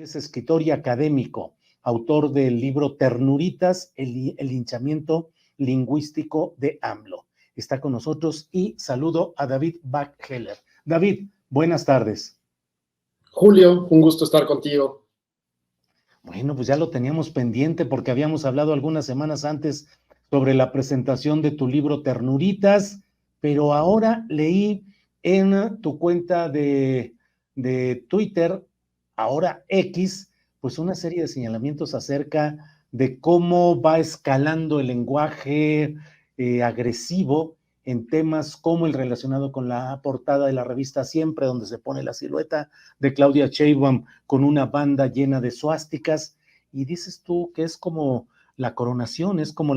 es escritor y académico, autor del libro Ternuritas, el linchamiento lingüístico de AMLO. Está con nosotros y saludo a David Bach-Heller. David, buenas tardes. Julio, un gusto estar contigo. Bueno, pues ya lo teníamos pendiente porque habíamos hablado algunas semanas antes sobre la presentación de tu libro Ternuritas, pero ahora leí en tu cuenta de Twitter, ahora X, pues una serie de señalamientos acerca de cómo va escalando el lenguaje agresivo en temas como el relacionado con la portada de la revista Siempre, donde se pone la silueta de Claudia Sheinbaum con una banda llena de suásticas, y dices tú que es como la coronación, es como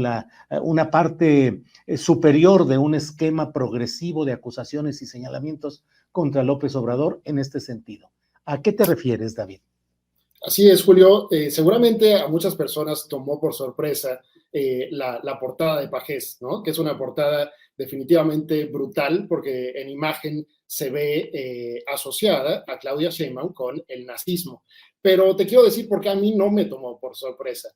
una parte superior de un esquema progresivo de acusaciones y señalamientos contra López Obrador en este sentido. ¿A qué te refieres, David? Así es, Julio. Seguramente a muchas personas tomó por sorpresa la portada de Pajés, ¿no? Que es una portada definitivamente brutal porque en imagen se ve asociada a Claudia Sheinbaum con el nazismo. Pero te quiero decir por qué a mí no me tomó por sorpresa.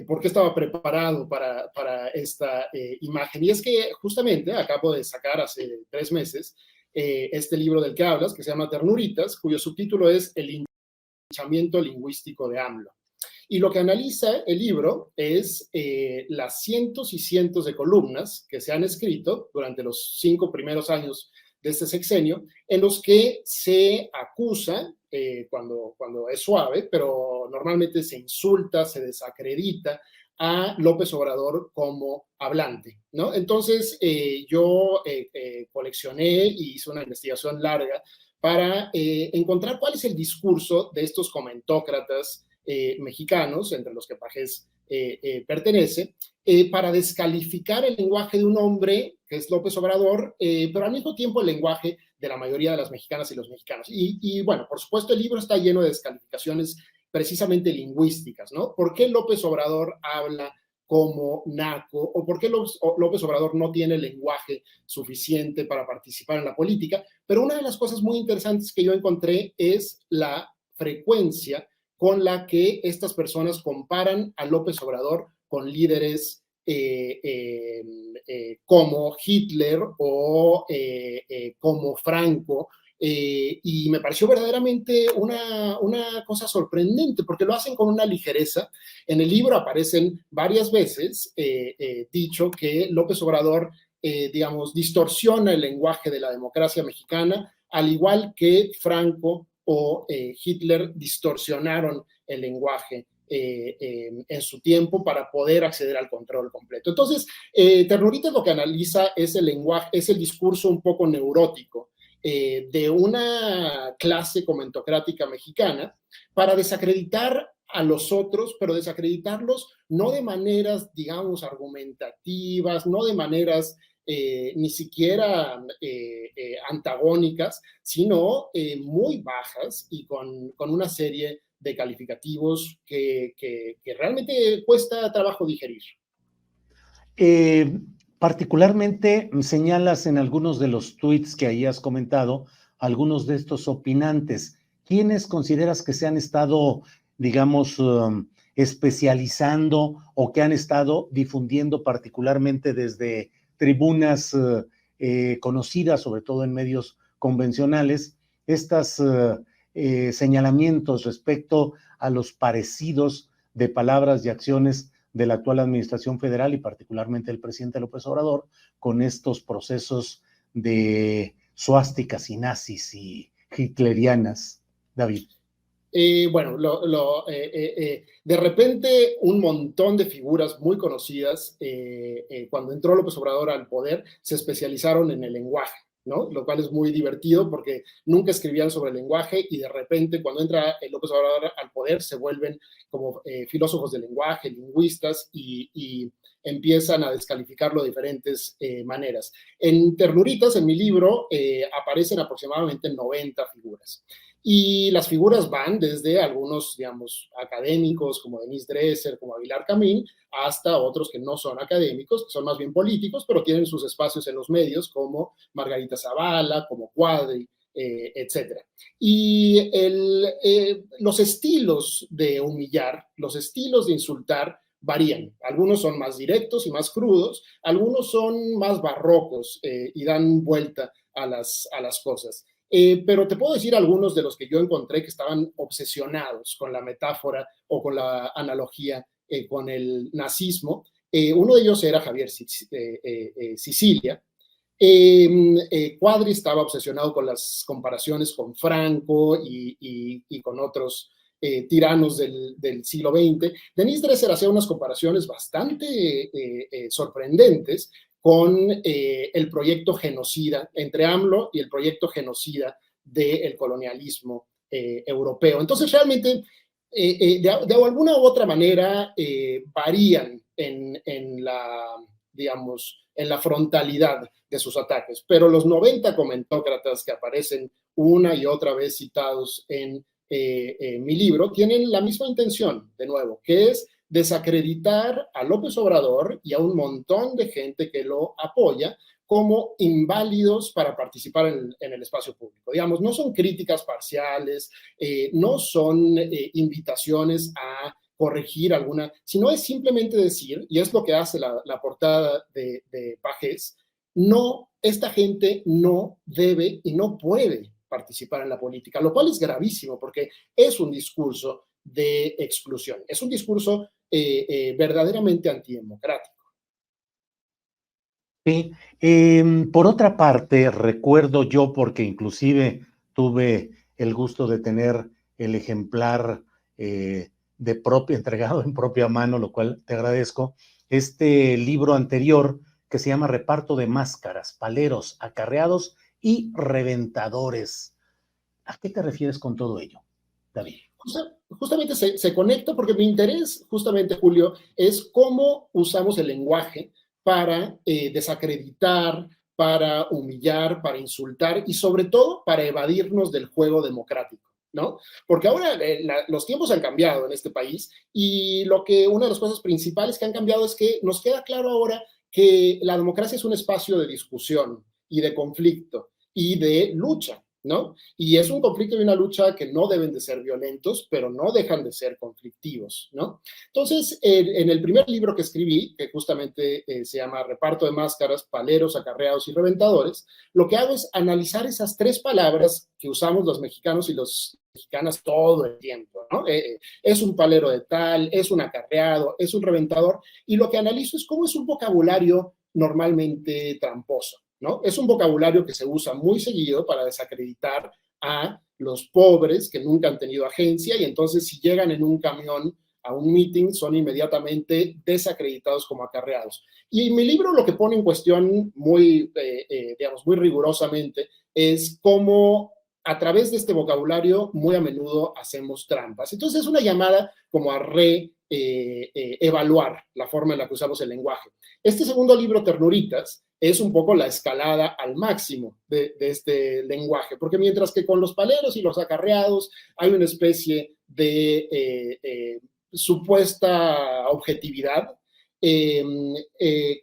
Porque estaba preparado para esta imagen. Y es que justamente acabo de sacar hace 3 meses este libro del que hablas, que se llama Ternuritas, cuyo subtítulo es El linchamiento lingüístico de AMLO. Y lo que analiza el libro es las cientos y cientos de columnas que se han escrito durante los 5 primeros años de este sexenio, en los que se acusa, cuando es suave, pero normalmente se insulta, se desacredita a López Obrador como hablante, ¿no? Entonces, yo coleccioné y hice una investigación larga para encontrar cuál es el discurso de estos comentócratas mexicanos, entre los que Pajés pertenece, para descalificar el lenguaje de un hombre, que es López Obrador, pero al mismo tiempo el lenguaje de la mayoría de las mexicanas y los mexicanos. Y bueno, por supuesto, el libro está lleno de descalificaciones precisamente lingüísticas, ¿no? ¿Por qué López Obrador habla como naco, o por qué López Obrador no tiene lenguaje suficiente para participar en la política? Pero una de las cosas muy interesantes que yo encontré es la frecuencia con la que estas personas comparan a López Obrador con líderes como Hitler o como Franco, y me pareció verdaderamente una cosa sorprendente, porque lo hacen con una ligereza. En el libro aparecen varias veces dicho que López Obrador, digamos, distorsiona el lenguaje de la democracia mexicana, al igual que Franco o Hitler distorsionaron el lenguaje en su tiempo para poder acceder al control completo. Entonces, Ternuritas lo que analiza es el lenguaje, es el discurso un poco neurótico de una clase comentocrática mexicana para desacreditar a los otros, pero desacreditarlos no de maneras, digamos, argumentativas, no de maneras ni siquiera antagónicas, sino muy bajas y con una serie de calificativos que realmente cuesta trabajo digerir. Particularmente señalas en algunos de los tweets que ahí has comentado, algunos de estos opinantes. ¿Quiénes consideras que se han estado, digamos, especializando o que han estado difundiendo particularmente desde tribunas conocidas, sobre todo en medios convencionales, estos señalamientos respecto a los parecidos de palabras y acciones de la actual administración federal y particularmente el presidente López Obrador con estos procesos de suásticas y nazis y hitlerianas, David? Bueno, de repente un montón de figuras muy conocidas, cuando entró López Obrador al poder, se especializaron en el lenguaje, ¿no? Lo cual es muy divertido porque nunca escribían sobre el lenguaje y de repente cuando entra López Obrador al poder se vuelven como filósofos del lenguaje, lingüistas y empiezan a descalificarlo de diferentes maneras. En Ternuritas, en mi libro, aparecen aproximadamente 90 figuras. Y las figuras van desde algunos, digamos, académicos como Denise Dresser, como Aguilar Camín, hasta otros que no son académicos, que son más bien políticos, pero tienen sus espacios en los medios, como Margarita Zavala, como Cuadri, etcétera. Y los estilos de humillar, los estilos de insultar varían. Algunos son más directos y más crudos, algunos son más barrocos y dan vuelta a las cosas. Pero te puedo decir algunos de los que yo encontré que estaban obsesionados con la metáfora o con la analogía con el nazismo. Uno de ellos era Javier Sicilia. Quadri estaba obsesionado con las comparaciones con Franco y con otros tiranos del siglo XX. Denis Dresser hacía unas comparaciones bastante sorprendentes con el proyecto genocida, entre AMLO y el proyecto genocida del colonialismo europeo. Entonces, realmente, de alguna u otra manera, varían digamos, en la frontalidad de sus ataques. Pero los 90 comentócratas que aparecen una y otra vez citados en mi libro tienen la misma intención, de nuevo, que es desacreditar a López Obrador y a un montón de gente que lo apoya como inválidos para participar en el espacio público. Digamos, no son críticas parciales, no son invitaciones a corregir alguna, sino es simplemente decir, y es lo que hace la portada de Pagés, no, esta gente no debe y no puede participar en la política, lo cual es gravísimo porque es un discurso de exclusión, es un discurso verdaderamente antidemocrático. Sí. Por otra parte, recuerdo yo, porque inclusive tuve el gusto de tener el ejemplar entregado en propia mano, lo cual te agradezco, este libro anterior que se llama Reparto de Máscaras, Paleros, Acarreados y Reventadores. ¿A qué te refieres con todo ello, David? Justamente se conecta porque mi interés, justamente, Julio, es cómo usamos el lenguaje para desacreditar, para humillar, para insultar y sobre todo para evadirnos del juego democrático, ¿no? Porque ahora los tiempos han cambiado en este país y una de las cosas principales que han cambiado es que nos queda claro ahora que la democracia es un espacio de discusión y de conflicto y de lucha, ¿no? Y es un conflicto y una lucha que no deben de ser violentos, pero no dejan de ser conflictivos, ¿no? Entonces, en el primer libro que escribí, que justamente se llama Reparto de Máscaras, Paleros, Acarreados y Reventadores, lo que hago es analizar esas tres palabras que usamos los mexicanos y las mexicanas todo el tiempo, ¿no? Es un palero de tal, es un acarreado, es un reventador, y lo que analizo es cómo es un vocabulario normalmente tramposo, ¿no? Es un vocabulario que se usa muy seguido para desacreditar a los pobres que nunca han tenido agencia y entonces si llegan en un camión a un meeting son inmediatamente desacreditados como acarreados. Y mi libro lo que pone en cuestión digamos, muy rigurosamente es cómo a través de este vocabulario muy a menudo hacemos trampas. Entonces es una llamada como a evaluar la forma en la que usamos el lenguaje. Este segundo libro, Ternuritas, es un poco la escalada al máximo de este lenguaje, porque mientras que con los paleros y los acarreados hay una especie de supuesta objetividad,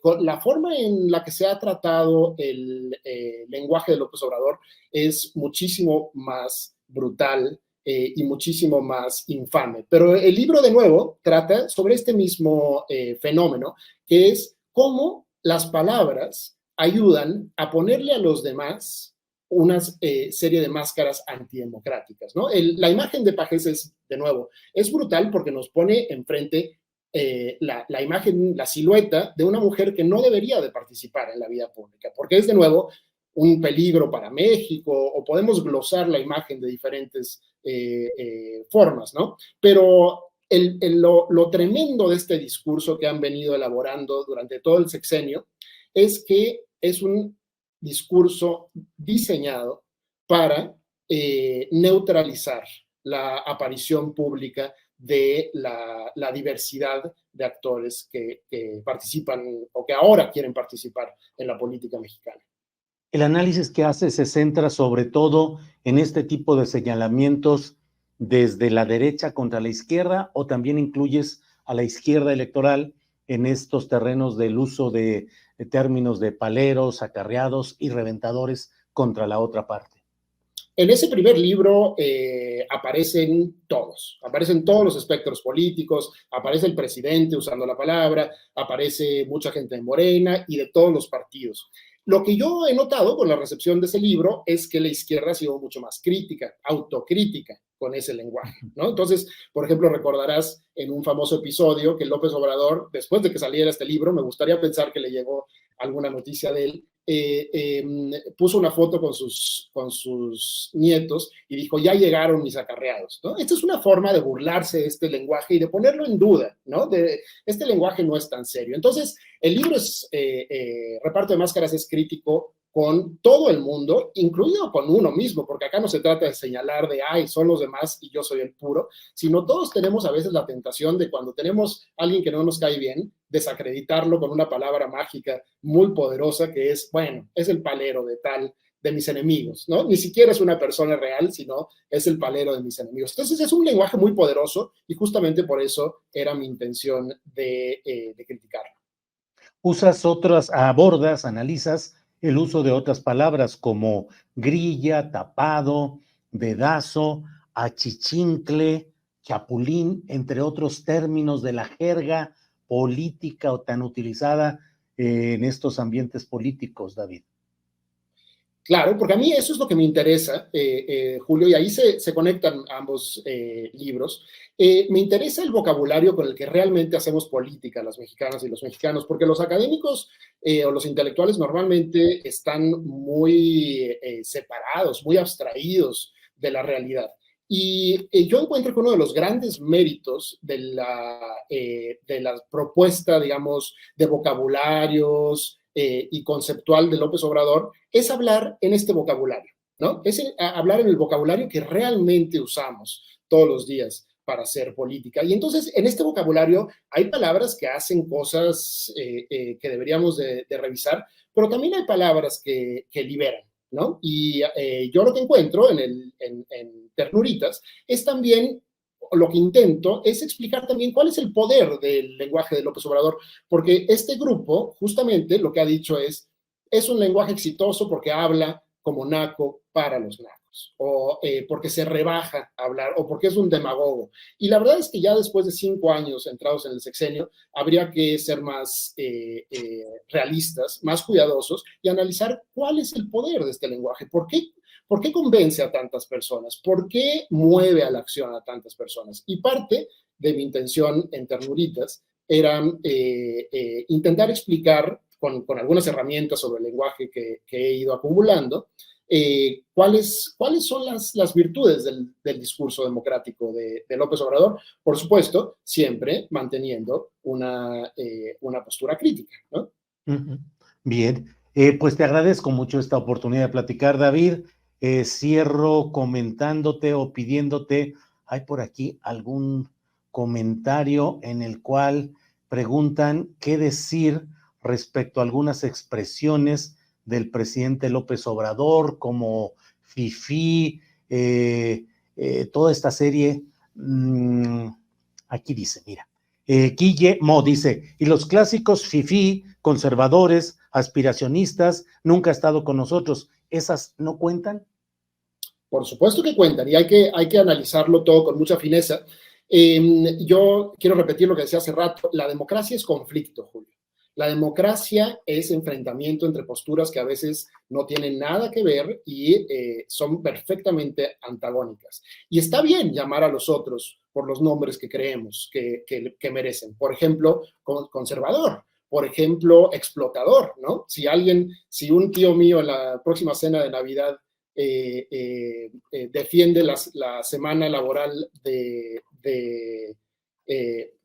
con la forma en la que se ha tratado el lenguaje de López Obrador es muchísimo más brutal y muchísimo más infame. Pero el libro, de nuevo, trata sobre este mismo fenómeno, que es cómo las palabras ayudan a ponerle a los demás una serie de máscaras antidemocráticas, ¿no? La imagen de Pagés es, de nuevo, es brutal porque nos pone enfrente la imagen, la silueta de una mujer que no debería de participar en la vida pública, porque es, de nuevo, un peligro para México, o podemos glosar la imagen de diferentes formas, ¿no? Pero lo tremendo de este discurso que han venido elaborando durante todo el sexenio es que es un discurso diseñado para neutralizar la aparición pública de la diversidad de actores que participan o que ahora quieren participar en la política mexicana. El análisis que hace se centra sobre todo en este tipo de señalamientos desde la derecha contra la izquierda, o también incluyes a la izquierda electoral en estos terrenos del uso de términos de paleros, acarreados y reventadores contra la otra parte. En ese primer libro aparecen todos los espectros políticos, aparece el presidente usando la palabra, aparece mucha gente de Morena y de todos los partidos. Lo que yo he notado con la recepción de ese libro es que la izquierda ha sido mucho más crítica, autocrítica con ese lenguaje, ¿no? Entonces, por ejemplo, recordarás en un famoso episodio que López Obrador, después de que saliera este libro, me gustaría pensar que le llegó alguna noticia de él, puso una foto con sus nietos y dijo, ya llegaron mis acarreados, ¿no? Esta es una forma de burlarse de este lenguaje y de ponerlo en duda, ¿no? Este lenguaje no es tan serio. Entonces, el libro es, Reparto de Máscaras es crítico con todo el mundo, incluido con uno mismo, porque acá no se trata de señalar de, ay, son los demás y yo soy el puro, sino todos tenemos a veces la tentación de cuando tenemos a alguien que no nos cae bien, desacreditarlo con una palabra mágica muy poderosa que es, bueno, es el palero de tal, de mis enemigos, ¿no? Ni siquiera es una persona real, sino es el palero de mis enemigos. Entonces es un lenguaje muy poderoso y justamente por eso era mi intención de criticarlo. Abordas, analizas el uso de otras palabras como grilla, tapado, dedazo, achichincle, chapulín, entre otros términos de la jerga política o tan utilizada en estos ambientes políticos, David. Claro, porque a mí eso es lo que me interesa, Julio, y ahí se conectan ambos libros. Me interesa el vocabulario con el que realmente hacemos política las mexicanas y los mexicanos, porque los académicos o los intelectuales normalmente están muy separados, muy abstraídos de la realidad. Y yo encuentro que uno de los grandes méritos de la propuesta, digamos, de vocabularios y conceptual de López Obrador es hablar en este vocabulario, ¿no? Es hablar en el vocabulario que realmente usamos todos los días para hacer política. Y entonces, en este vocabulario hay palabras que hacen cosas que deberíamos de revisar, pero también hay palabras que liberan, ¿no? Y yo lo que encuentro en Ternuritas es también lo que intento es explicar también cuál es el poder del lenguaje de López Obrador, porque este grupo justamente lo que ha dicho es un lenguaje exitoso porque habla como naco para los nacos, o porque se rebaja a hablar, o porque es un demagogo. Y la verdad es que ya después de 5 años entrados en el sexenio, habría que ser más realistas, más cuidadosos y analizar cuál es el poder de este lenguaje. ¿Por qué convence a tantas personas? ¿Por qué mueve a la acción a tantas personas? Y parte de mi intención en Ternuritas era intentar explicar con algunas herramientas sobre el lenguaje que he ido acumulando, cuáles son las virtudes del discurso democrático de López Obrador, por supuesto, siempre manteniendo una postura crítica, ¿no? Bien, pues te agradezco mucho esta oportunidad de platicar, David. Cierro comentándote o pidiéndote, hay por aquí algún comentario en el cual preguntan qué decir respecto a algunas expresiones del presidente López Obrador, como fifí, toda esta serie. Aquí dice, mira, Guille Mo dice, y los clásicos fifí, conservadores, aspiracionistas, nunca ha estado con nosotros, ¿esas no cuentan? Por supuesto que cuentan y hay que analizarlo todo con mucha fineza. Yo quiero repetir lo que decía hace rato, la democracia es conflicto, Julio. La democracia es enfrentamiento entre posturas que a veces no tienen nada que ver y son perfectamente antagónicas. Y está bien llamar a los otros por los nombres que creemos que merecen. Por ejemplo, conservador. Por ejemplo, explotador, ¿no? Si un tío mío en la próxima cena de Navidad defiende la semana laboral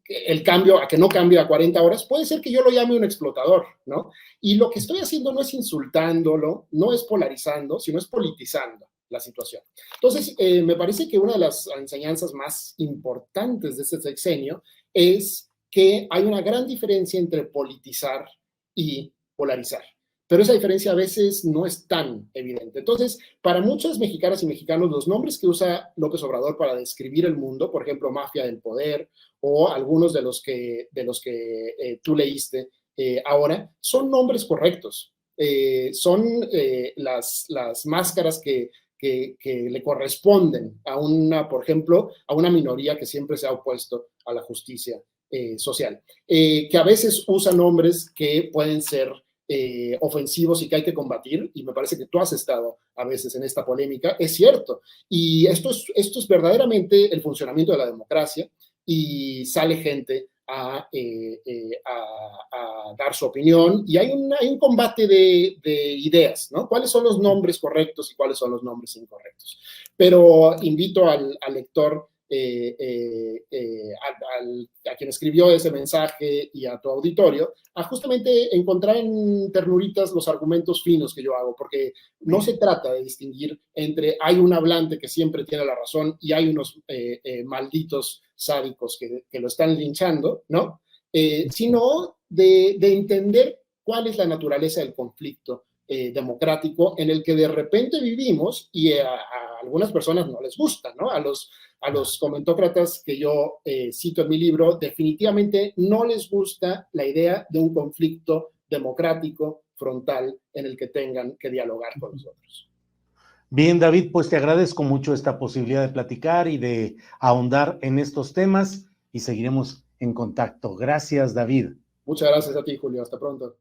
el cambio a que no cambie a 40 horas, puede ser que yo lo llame un explotador, ¿no? Y lo que estoy haciendo no es insultándolo, no es polarizando, sino es politizando la situación. Entonces, me parece que una de las enseñanzas más importantes de este sexenio es que hay una gran diferencia entre politizar y polarizar. Pero esa diferencia a veces no es tan evidente. Entonces, para muchas mexicanas y mexicanos, los nombres que usa López Obrador para describir el mundo, por ejemplo, mafia del poder o algunos de los que tú leíste ahora, son nombres correctos. Son las máscaras que que le corresponden a una, por ejemplo, a una minoría que siempre se ha opuesto a la justicia social, que a veces usa nombres que pueden ser ofensivos y que hay que combatir, y me parece que tú has estado a veces en esta polémica, es cierto, y esto es verdaderamente el funcionamiento de la democracia, y sale gente a dar su opinión, y hay un combate de ideas, ¿no? ¿Cuáles son los nombres correctos y cuáles son los nombres incorrectos? Pero invito al lector, a quien escribió ese mensaje y a tu auditorio, a justamente encontrar en Ternuritas los argumentos finos que yo hago, porque no se trata de distinguir entre hay un hablante que siempre tiene la razón y hay unos malditos sádicos que lo están linchando, ¿no? Sino de entender cuál es la naturaleza del conflicto democrático en el que de repente vivimos, y a algunas personas no les gusta, ¿no? A los comentócratas que yo cito en mi libro, definitivamente no les gusta la idea de un conflicto democrático frontal en el que tengan que dialogar con los otros. Bien, David, pues te agradezco mucho esta posibilidad de platicar y de ahondar en estos temas, y seguiremos en contacto. Gracias, David. Muchas gracias a ti, Julio. Hasta pronto.